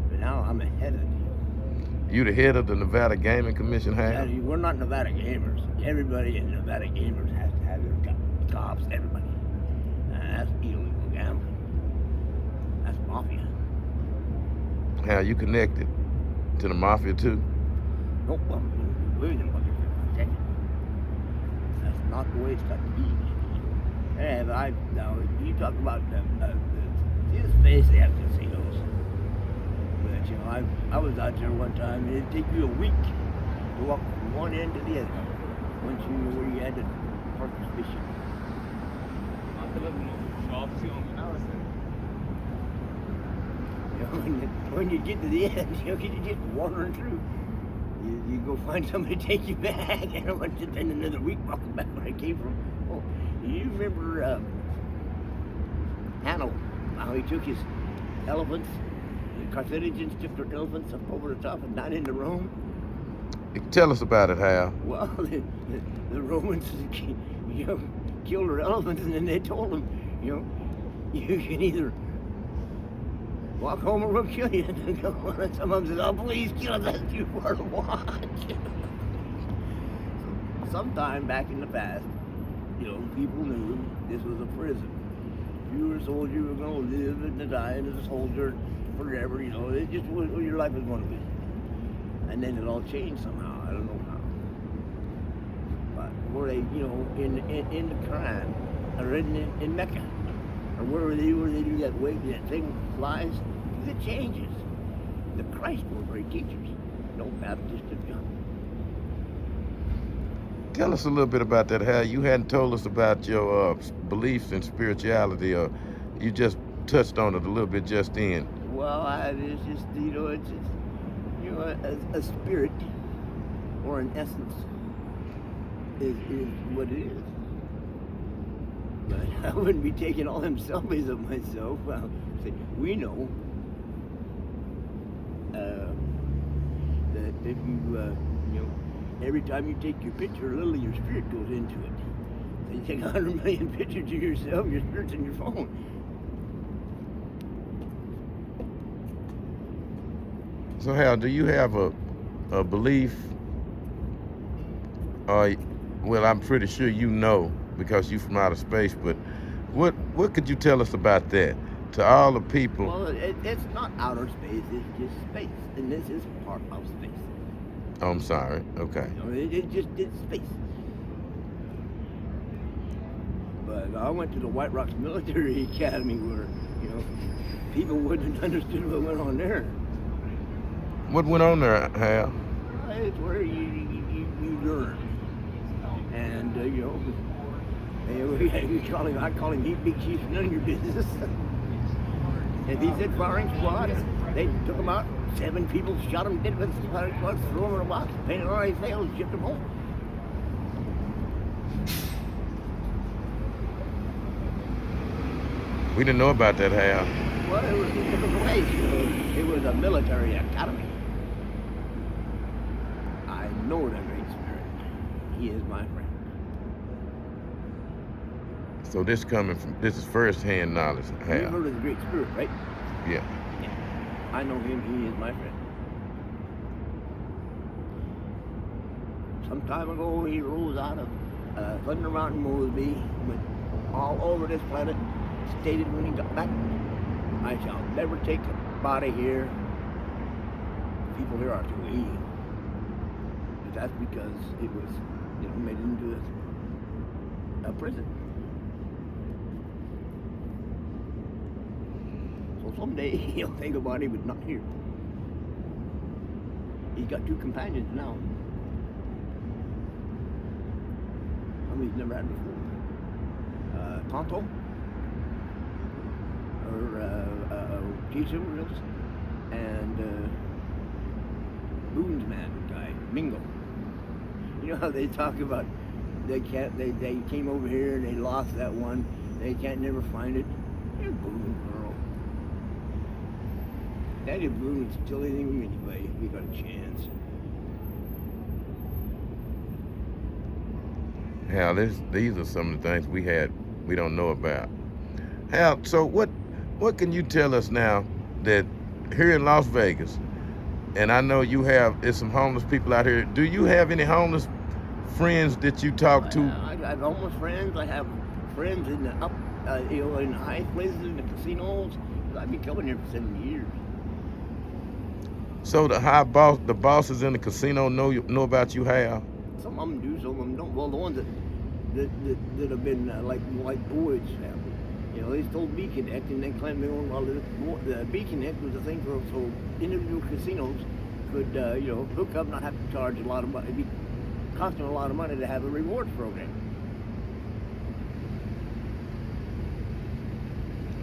but now I'm a head of the deal. You the head of the Nevada Gaming Commission, Hal? Yeah, we're not Nevada gamers. Everybody in Nevada gamers has to have their cops, everybody. That's illegal gambling. That's mafia. Hal, you connected to the mafia too? Nope, I'm losing what you're saying. That's not the way it's got to be. And now you talk about the space they have casinos. But I was out there one time, and it'd take you a week to walk from one end to the other. Once you knew where you had to park your spaceship. When you get to the end, you're just wandering through. You go find somebody to take you back. I don't want to spend another week walking back where I came from. Oh, you remember Hanno, how he took his elephants, the Carthaginians took their elephants up over the top and down into Rome? Tell us about it, Hal. Well, the Romans, killed their elephants, and then they told them, you can either walk home or we'll kill you. And some of them said, oh, please kill us, that's too far to watch. Sometime back in the past, people knew this was a prison. If you were a soldier, you were going to live and die as a soldier forever, it just was what your life was going to be. And then it all changed somehow, I don't know how. But were they, in the Quran, or in Mecca, or where they do that wave, that thing flies, it changes. The Christ were great teachers, no Baptist of John. Tell us a little bit about that, Hal. You hadn't told us about your beliefs in spirituality, or you just touched on it a little bit just then. Well, it's just, a spirit or an essence is what it is. But I wouldn't be taking all them selfies of myself. Well, we know that if you, every time you take your picture, a little of your spirit goes into it. So you take 100 million pictures of yourself, your spirit's in your phone. So, Hal, do you have a belief? Well, I'm pretty sure you know because you're from outer space, but what could you tell us about that to all the people? Well, it's not outer space, it's just space, and this is part of space. Oh, I'm sorry. Okay. It's space. But I went to the White Rocks Military Academy where, people wouldn't have understood what went on there. What went on there, Hal? It's where you learn. And And I call him Heat Big Chief, none of your business. And he said firing squad. They took him out. 7 people shot him dead with the firing squad, threw him in a box, painted on his tails, shipped him home. We didn't know about that, Hal. Well, it was a typical place. It was a military academy. I know the Great Spirit. He is my friend. So this is first-hand knowledge, Hal. You've heard of the Great Spirit, right? Yeah. I know him. He is my friend. Some time ago, he rose out of Thunder Mountain, Mosby, went all over this planet, stated when he got back, I shall never take a body here. People here are too evil. But that's because it was, made into a prison. So someday he'll take a body, but not here. He's got 2 companions now. He's never had before. Tonto, or T. Silvergills, and Boone's man guy, Mingo. You know how they talk about they came over here and they lost that one, they can't never find it. They're Boone, girl. Daddy Boone would steal anything from anybody if he got a chance. Hal, these are some of the things we don't know about. Hal, so what can you tell us now that here in Las Vegas, and I know there's some homeless people out here. Do you have any homeless friends that you talk to? I have homeless friends. I have friends in the in high places, in the casinos. I've been coming here for 70 years. So the bosses in the casino know about you, Hal? Some of them do, some of them don't. Well, the ones that have been like Boyd's family, they stole Beacon Act and then claimed they owned all the Beacon Act was a thing so individual casinos could hook up, not have to charge a lot of money. It'd be costing a lot of money to have a rewards program.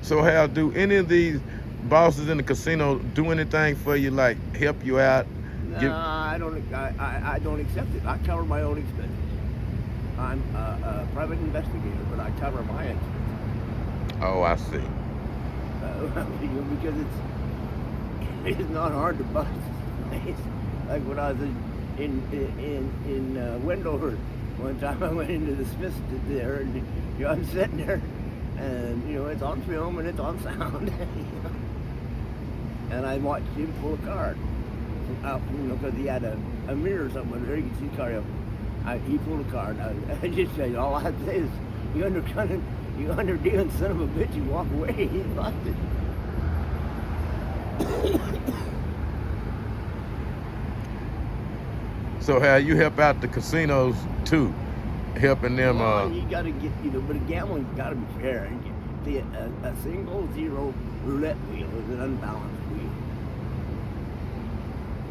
So Hal, do any of these bosses in the casino do anything for you, like help you out? No, I don't accept it. I cover my own expenses. I'm a private investigator, but I cover my expenses. Oh, I see. Because it's not hard to bust this place. Like when I was in Wendover, one time I went into the Smiths there, and I'm sitting there, and it's on film and it's on sound, and I watched him pull a card out, because he had a mirror or something there, you could see the card. He pulled a card. I just say, all I have to say is, you underdealing son of a bitch, you walk away. He lost it. So Hal, you help out the casinos too, helping them. You got to get, but gambling's got to be fair. See, a single zero roulette wheel is an unbalanced wheel.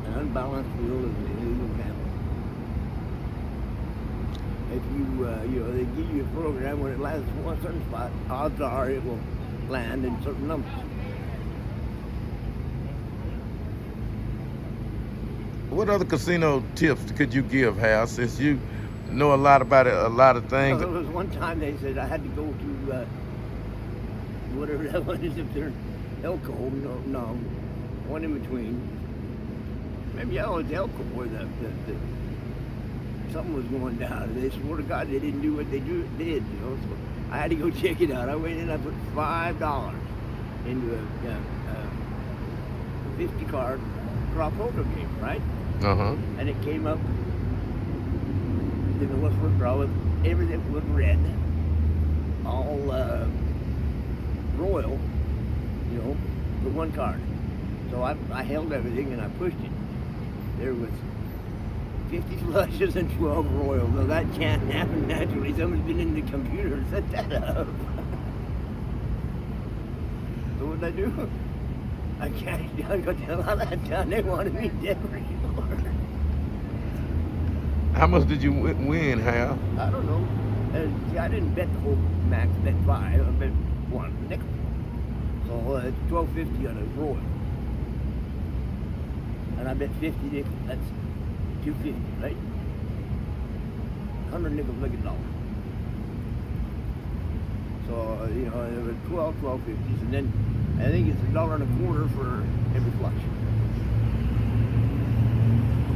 An unbalanced wheel is illegal gambling. If they give you a program when it lands in one certain spot, odds are it will land in certain numbers. What other casino tips could you give, Hal, since you know a lot about it, a lot of things? Well, there was one time they said I had to go to whatever that one is up there, Elko, no, one in between. Maybe I was Elko where something was going down. They swore to God they didn't do what they did, So I had to go check it out. I went in, I put $5 into a 50-card crop poker game, right? Uh-huh. And it came up in the Westwood draw with everything was red, all royal, the one card. So I held everything and I pushed it. There was 50 flushes and 12 royals. Now that can't happen naturally. Somebody's been in the computer and set that up. So what did I do? I got the hell out of that town. They wanted me dead for sure. How much did you win, Hal? I don't know. See, I didn't bet the whole max, bet 5. I bet 1 nickel. So it's $12.50 on a roll. And I bet 50 nickels. That's $2.50, right? 100 nickels make $1. So, you know, it was 12.50s, and then I think it's $1.25 for every flush.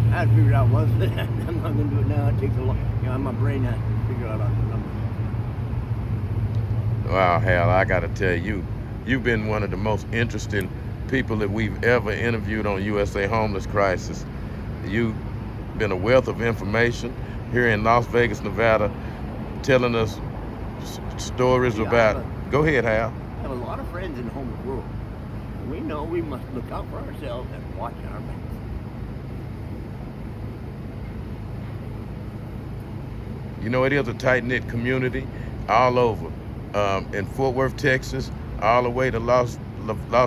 I had to figure it out once, but I'm not going to do it now. It takes a long, you know, my brain has to figure out the numbers. Wow, Hal, I got to tell you, you've been one of the most interesting people that we've ever interviewed on USA Homeless Crisis. You've been a wealth of information here in Las Vegas, Nevada, telling us stories about. Go ahead, Hal. I have a lot of friends in the homeless world. We know we must look out for ourselves and watch our backs. You know, it is a tight-knit community all over. In Fort Worth, Texas, all the way to Las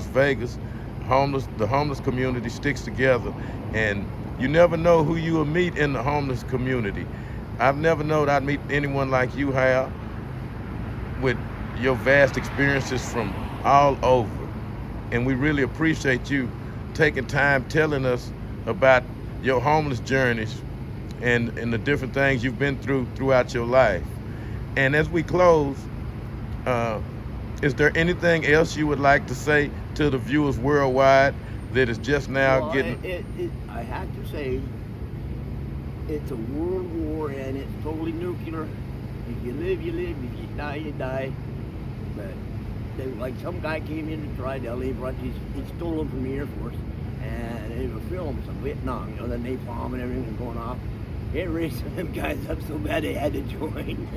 Vegas, the homeless community sticks together, and you never know who you will meet in the homeless community. I've never known I'd meet anyone like you, Hal, with your vast experiences from all over. And we really appreciate you taking time telling us about your homeless journeys and the different things you've been throughout your life. And as we close, is there anything else you would like to say to the viewers worldwide that is just now getting... I have to say, it's a world war and it's totally nuclear. If you live, you live. If you die, you die. But like some guy came in to try to LA, he stole them from the Air Force, and they were filming some Vietnam, you know, the napalm and everything was going off. It raised them guys up so bad they had to join.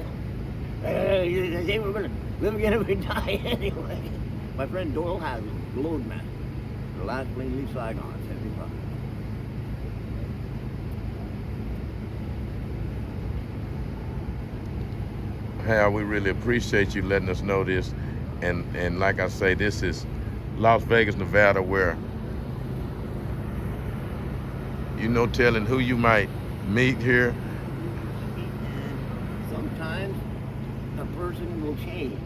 They were going to live again if we die anyway. My friend Doyle has the load master. The last plane leaves Saigon, 75. Hal, we really appreciate you letting us know this. And like I say, this is Las Vegas, Nevada, where, you know, telling who you might meet here. And sometimes a person will change,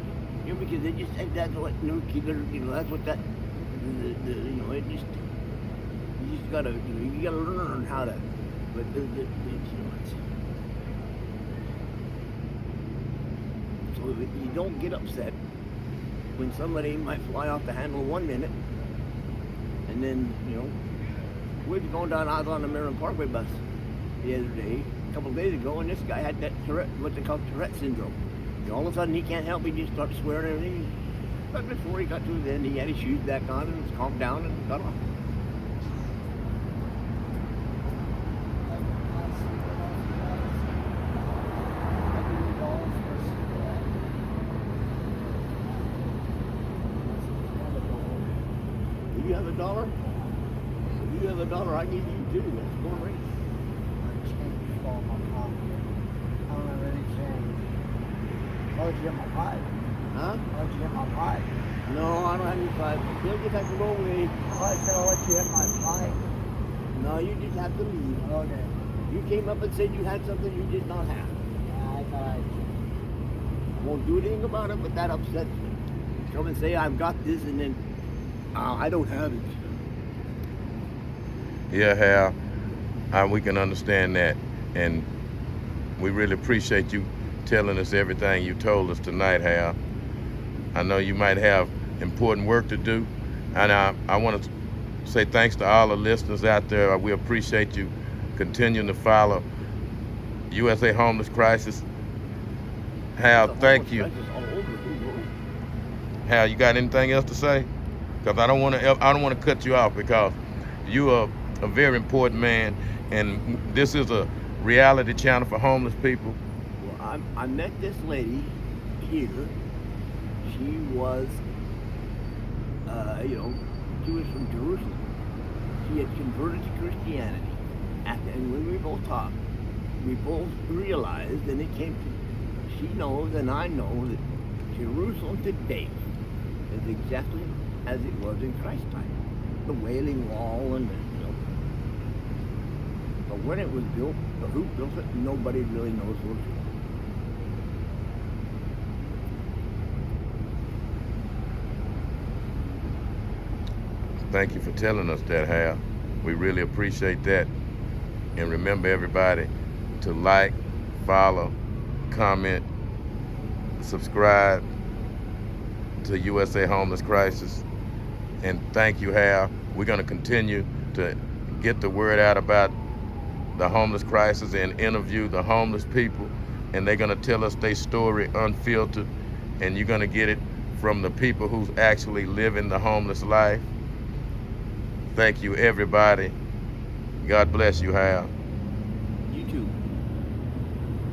you know, because they just think that's what nuclear, you know, that's what that, you know, it just, you just gotta, you gotta learn how to, but you know, so you don't get upset when somebody might fly off the handle 1 minute, and then, you know, we were going down, I was on the Maryland Parkway bus the other day, a couple of days ago, and this guy had that Tourette, what they call Tourette syndrome. And all of a sudden he can't help, he just starts swearing and everything. But before he got to the end, he had his shoes back on and was calmed down and got off. You have $1? If you have $1, I give you 2. That's going right. Oh, did you get my pie? Huh? Oh, did you get my pie? No, I don't have any 5. You'll just have to go away. I said I'll let you hit my pie. No, you just have to leave. Okay. You came up and said you had something you did not have. Yeah, I thought I won't do anything about it, but that upsets me. Come and say I've got this and then I don't have it. Yeah, Hal, we can understand that. And we really appreciate you telling us everything you told us tonight, Hal. I know you might have important work to do, and I want to say thanks to all the listeners out there. We appreciate you continuing to follow USA Homeless Crisis. Hal, thank you. Hal, you got anything else to say? Because I don't want to cut you off, because you are a very important man, and this is a reality channel for homeless people. Well, I met this lady here. She was, you know, she was from Jerusalem. She had converted to Christianity. And when we both talked, we both realized, and it came to, she knows and I know that Jerusalem today is exactly as it was in Christ's time. The Wailing Wall and, you know. But when it was built, or who built it, nobody really knows for sure. Thank you for telling us that, Hal. We really appreciate that. And remember, everybody, to like, follow, comment, subscribe to USA Homeless Crisis. And thank you, Hal. We're going to continue to get the word out about the homeless crisis and interview the homeless people. And they're going to tell us their story unfiltered. And you're going to get it from the people who's actually living the homeless life. Thank you, everybody. God bless you, Hal.